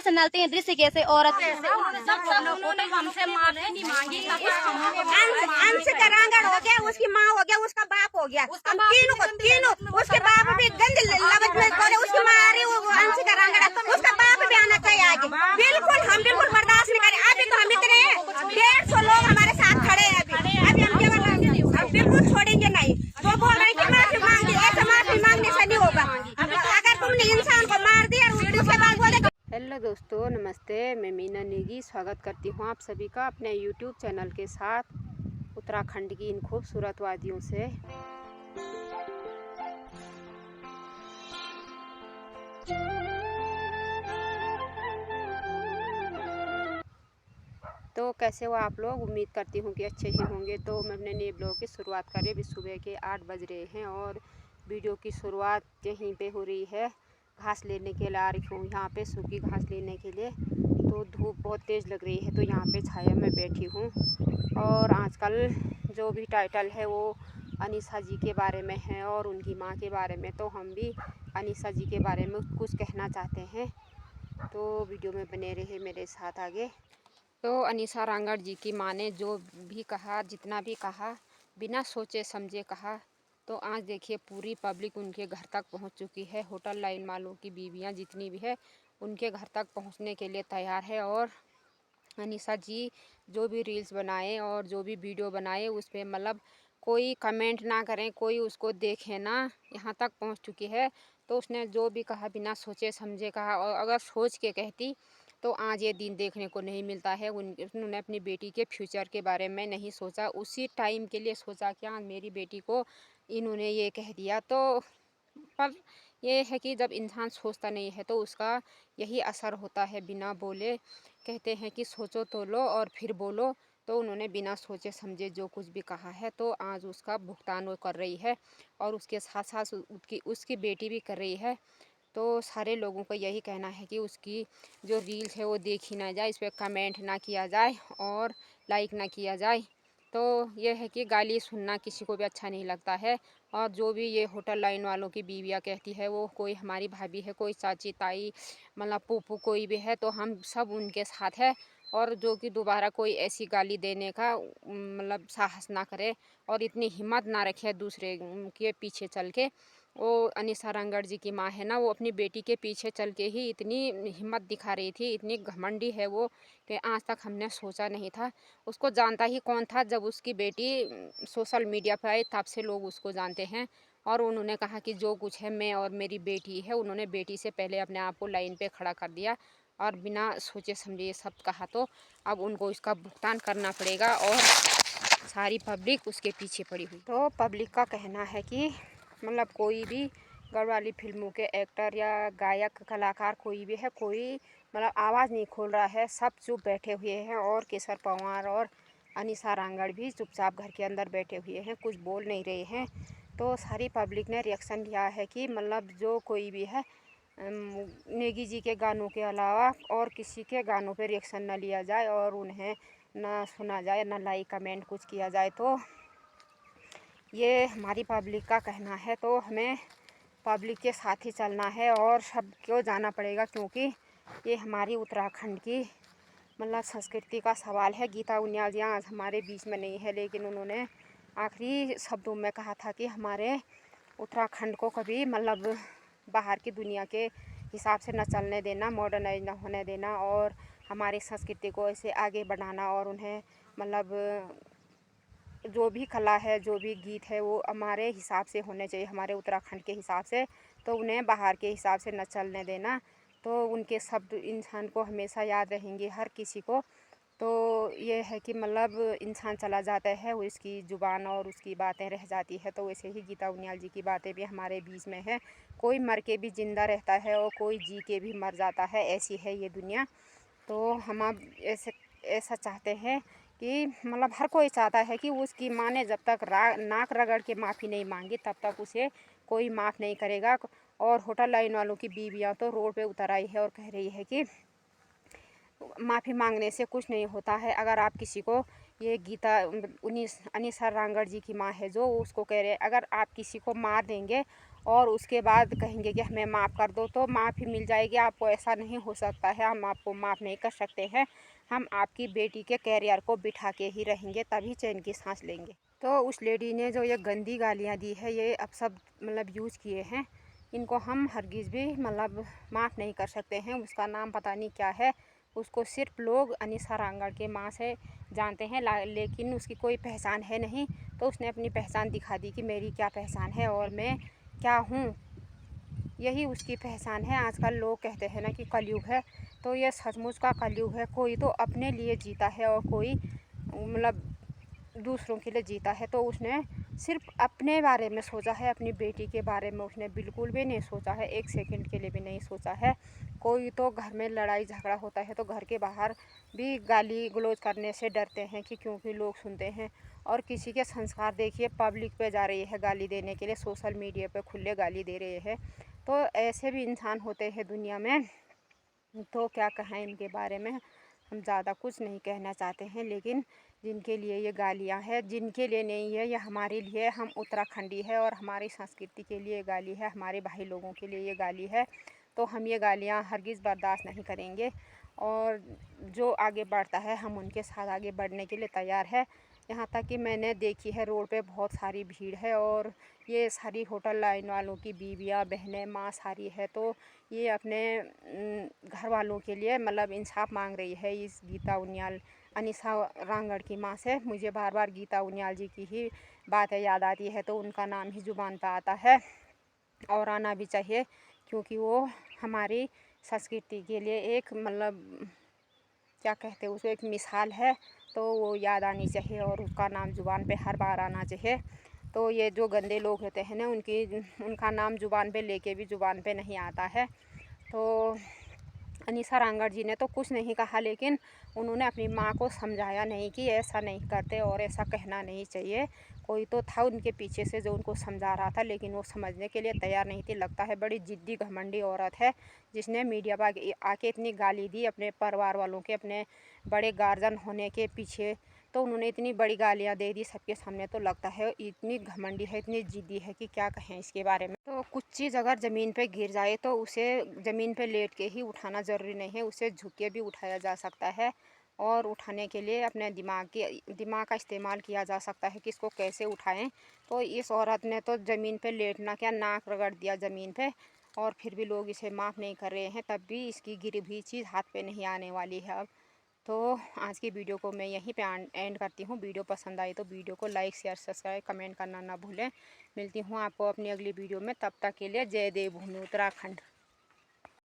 से नलती है ऋषिकेश से औरत उन्होंने हमसे माफी नहीं मांगी। अंश का रांगड़ हो गया, उसकी माँ हो गया, उसका बाप हो गया, तीनों उसके बाप भी गंज लगत में बोले, उसकी माँ आ रही वो अंश का रांगड़, उसका बाप भी आना चाहिए आगे। बिल्कुल हम बिल्कुल बर्दाश्त नहीं करें। अभी तो हम इतने 150 लोग हमारे साथ खड़े हैं। अभी हम बिल्कुल छोड़ेंगे नहीं। तो बोल रहे कि माफी मांगी, ऐसा माफी मांगने से नहीं होगा। अगर तुमने इंसान को मार दिया उसके बाद बोले। हेलो दोस्तों, नमस्ते। मैं मीना नेगी स्वागत करती हूँ आप सभी का अपने यूट्यूब चैनल के साथ उत्तराखंड की इन खूबसूरत वादियों से। तो कैसे हो आप लोग? उम्मीद करती हूँ कि अच्छे ही होंगे। तो मैं अपने नए ब्लॉग की शुरुआत कर रही हूँ। अभी सुबह के 8 बज रहे हैं और वीडियो की शुरुआत यहीं पे हो रही है। घास लेने के लिए आ रही हूँ यहाँ पे, सूखी घास लेने के लिए। तो धूप बहुत तेज़ लग रही है तो यहाँ पे छाया में बैठी हूँ। और आजकल जो भी टाइटल है वो अनीसा जी के बारे में है और उनकी माँ के बारे में। तो हम भी अनीसा जी के बारे में कुछ कहना चाहते हैं, तो वीडियो में बने रहे मेरे साथ आगे। तो अनीसा रांगड़ जी की माँ ने जो भी कहा, जितना भी कहा, बिना सोचे समझे कहा। तो आज देखिए पूरी पब्लिक उनके घर तक पहुंच चुकी है। होटल लाइन वालों की बीवियां जितनी भी है उनके घर तक पहुंचने के लिए तैयार है। और अनीसा जी जो भी रील्स बनाए और जो भी वीडियो बनाए उस पर मतलब कोई कमेंट ना करें, कोई उसको देखे ना, यहाँ तक पहुँच चुकी है। तो उसने जो भी कहा बिना सोचे समझे कहा। और अगर सोच के कहती तो आज ये दिन देखने को नहीं मिलता है। उन्होंने अपनी बेटी के फ्यूचर के बारे में नहीं सोचा, उसी टाइम के लिए सोचा कि हाँ मेरी बेटी को इन्होंने ये कह दिया। तो पर ये है कि जब इंसान सोचता नहीं है तो उसका यही असर होता है। बिना बोले कहते हैं कि सोचो तो लो और फिर बोलो। तो उन्होंने बिना सोचे समझे जो कुछ भी कहा है तो आज उसका भुगतान वो कर रही है और उसके साथ साथ उसकी बेटी भी कर रही है। तो सारे लोगों का यही कहना है कि उसकी जो रील्स है वो देखी ना जाए, इस पर कमेंट ना किया जाए और लाइक ना किया जाए। तो ये है कि गाली सुनना किसी को भी अच्छा नहीं लगता है। और जो भी ये होटल लाइन वालों की बीवियाँ कहती है वो कोई हमारी भाभी है, कोई चाची ताई मतलब फूफू कोई भी है, तो हम सब उनके साथ है। और जो कि दोबारा कोई ऐसी गाली देने का मतलब साहस ना करे और इतनी हिम्मत ना रखे दूसरे के पीछे चल के। वो अनीसा रांगड़ जी की माँ है ना, वो अपनी बेटी के पीछे चल के ही इतनी हिम्मत दिखा रही थी, इतनी घमंडी है वो कि आज तक हमने सोचा नहीं था। उसको जानता ही कौन था? जब उसकी बेटी सोशल मीडिया पर आई तब से लोग उसको जानते हैं। और उन्होंने कहा कि जो कुछ है मैं और मेरी बेटी है। उन्होंने बेटी से पहले अपने आप को लाइन पे खड़ा कर दिया और बिना सोचे समझे ये सब कहा। तो अब उनको इसका भुगतान करना पड़ेगा और सारी पब्लिक उसके पीछे पड़ी हुई। तो पब्लिक का कहना है कि मतलब कोई भी गढ़वाली फिल्मों के एक्टर या गायक कलाकार कोई भी है, कोई मतलब आवाज़ नहीं खोल रहा है, सब चुप बैठे हुए हैं। और केसर पवार और अनीसा रांगड़ भी चुपचाप घर के अंदर बैठे हुए हैं, कुछ बोल नहीं रहे हैं। तो सारी पब्लिक ने रिएक्शन लिया है कि मतलब जो कोई भी है नेगी जी के गानों के अलावा और किसी के गानों पे रिएक्शन न लिया जाए और उन्हें ना सुना जाए, ना लाइक कमेंट कुछ किया जाए। तो ये हमारी पब्लिक का कहना है। तो हमें पब्लिक के साथ ही चलना है और सबको जाना पड़ेगा, क्योंकि ये हमारी उत्तराखंड की मतलब संस्कृति का सवाल है। गीता उनियाल जी आज हमारे बीच में नहीं है, लेकिन उन्होंने आखिरी शब्दों में कहा था कि हमारे उत्तराखंड को कभी मतलब बाहर की दुनिया के हिसाब से न चलने देना, मॉडर्नाइज न होने देना और हमारी संस्कृति को ऐसे आगे बढ़ाना। और उन्हें मतलब जो भी कला है, जो भी गीत है वो हमारे हिसाब से होने चाहिए, हमारे उत्तराखंड के हिसाब से। तो उन्हें बाहर के हिसाब से न चलने देना। तो उनके शब्द इंसान को हमेशा याद रहेंगे, हर किसी को। तो ये है कि मतलब इंसान चला जाता है, वो इसकी ज़ुबान और उसकी बातें रह जाती है। तो वैसे ही गीता उनियाल जी की बातें भी हमारे बीच में है। कोई मर के भी ज़िंदा रहता है और कोई जी के भी मर जाता है, ऐसी है ये दुनिया। तो हम अब ऐसा चाहते हैं कि मतलब हर कोई चाहता है कि उसकी माँ ने जब तक नाक रगड़ के माफ़ी नहीं मांगी तब तक उसे कोई माफ़ नहीं करेगा। और होटल लाइन वालों की बीवियाँ तो रोड पे उतर आई है और कह रही है कि माफ़ी मांगने से कुछ नहीं होता है। अगर आप किसी को ये गीता अनीसा रांगड़ जी की माँ है जो उसको कह रहे हैं, अगर आप किसी को मार देंगे और उसके बाद कहेंगे कि हमें माफ़ कर दो, तो माफ़ी मिल जाएगी आपको। ऐसा नहीं हो सकता है, हम आपको माफ़ नहीं कर सकते हैं। हम आपकी बेटी के कैरियर को बिठा के ही रहेंगे, तभी चैन की सांस लेंगे। तो उस लेडी ने जो ये गंदी गालियाँ दी है, ये अब सब मतलब यूज़ किए हैं, इनको हम हरगिज़ भी मतलब माफ़ नहीं कर सकते हैं। उसका नाम पता नहीं क्या है, उसको सिर्फ लोग अनीसा रांगड़ के माँ से जानते हैं, लेकिन उसकी कोई पहचान है नहीं। तो उसने अपनी पहचान दिखा दी कि मेरी क्या पहचान है और मैं क्या हूँ, यही उसकी पहचान है। आजकल लोग कहते हैं ना कि कलयुग है, तो ये सचमुच का कलयुग है। कोई तो अपने लिए जीता है और कोई मतलब दूसरों के लिए जीता है। तो उसने सिर्फ अपने बारे में सोचा है, अपनी बेटी के बारे में उसने बिल्कुल भी नहीं सोचा है, एक सेकंड के लिए भी नहीं सोचा है। कोई तो घर में लड़ाई झगड़ा होता है तो घर के बाहर भी गाली गलौज करने से डरते हैं कि क्योंकि लोग सुनते हैं। और किसी के संस्कार देखिए, पब्लिक पे जा रही है गाली देने के लिए, सोशल मीडिया पे खुले गाली दे रहे हैं। तो ऐसे भी इंसान होते हैं दुनिया में। तो क्या कहें इनके बारे में, हम ज़्यादा कुछ नहीं कहना चाहते हैं। लेकिन जिनके लिए ये गालियाँ हैं, जिनके लिए नहीं है, ये हमारे लिए, हम उत्तराखंडी है और हमारी संस्कृति के लिए गाली है, हमारे भाई लोगों के लिए ये गाली है। तो हम ये गालियाँ हरगिज़ बर्दाश्त नहीं करेंगे। और जो आगे बढ़ता है हम उनके साथ आगे बढ़ने के लिए तैयार है। यहाँ तक कि मैंने देखी है रोड पे बहुत सारी भीड़ है और ये सारी होटल लाइन वालों की बीवियाँ बहनें माँ सारी है। तो ये अपने घर वालों के लिए मतलब इंसाफ मांग रही है इस गीता उनियाल अनीसा रांगड़ की माँ से। मुझे बार बार गीता उनियाल जी की ही बातें याद आती है, तो उनका नाम ही ज़ुबान पर आता है और आना भी चाहिए, क्योंकि वो हमारी संस्कृति के लिए एक मतलब क्या कहते हैं उसको, एक मिसाल है। तो वो याद आनी चाहिए और उसका नाम ज़ुबान पे हर बार आना चाहिए। तो ये जो गंदे लोग होते हैं ना, उनका नाम ज़ुबान पे लेके भी ज़ुबान पे नहीं आता है। तो अनीसा रांगड़ जी ने तो कुछ नहीं कहा, लेकिन उन्होंने अपनी माँ को समझाया नहीं कि ऐसा नहीं करते और ऐसा कहना नहीं चाहिए। कोई तो था उनके पीछे से जो उनको समझा रहा था, लेकिन वो समझने के लिए तैयार नहीं थी। लगता है बड़ी ज़िद्दी घमंडी औरत है, जिसने मीडिया पर आके इतनी गाली दी अपने परिवार वालों के, अपने बड़े गार्जियन होने के पीछे। तो उन्होंने इतनी बड़ी गालियाँ दे दी सबके सामने। तो लगता है इतनी घमंडी है, इतनी ज़िद्दी है कि क्या कहें इसके बारे में। तो कुछ चीज़ अगर ज़मीन पे गिर जाए तो उसे ज़मीन पे लेट के ही उठाना ज़रूरी नहीं है, उसे झुक के भी उठाया जा सकता है। और उठाने के लिए अपने दिमाग का इस्तेमाल किया जा सकता है कि इसको कैसे उठाएं। तो इस औरत ने तो ज़मीन पे लेटना क्या, नाक रगड़ दिया ज़मीन पे, और फिर भी लोग इसे माफ़ नहीं कर रहे हैं। तब भी इसकी गिरी हुई चीज़ हाथ पे नहीं आने वाली है अब। तो आज की वीडियो को मैं यहीं पे एंड करती हूँ। वीडियो पसंद आई तो वीडियो को लाइक शेयर सब्सक्राइब कमेंट करना ना भूलें। मिलती हूँ आपको अपनी अगली वीडियो में, तब तक के लिए जय देवभूमि उत्तराखंड।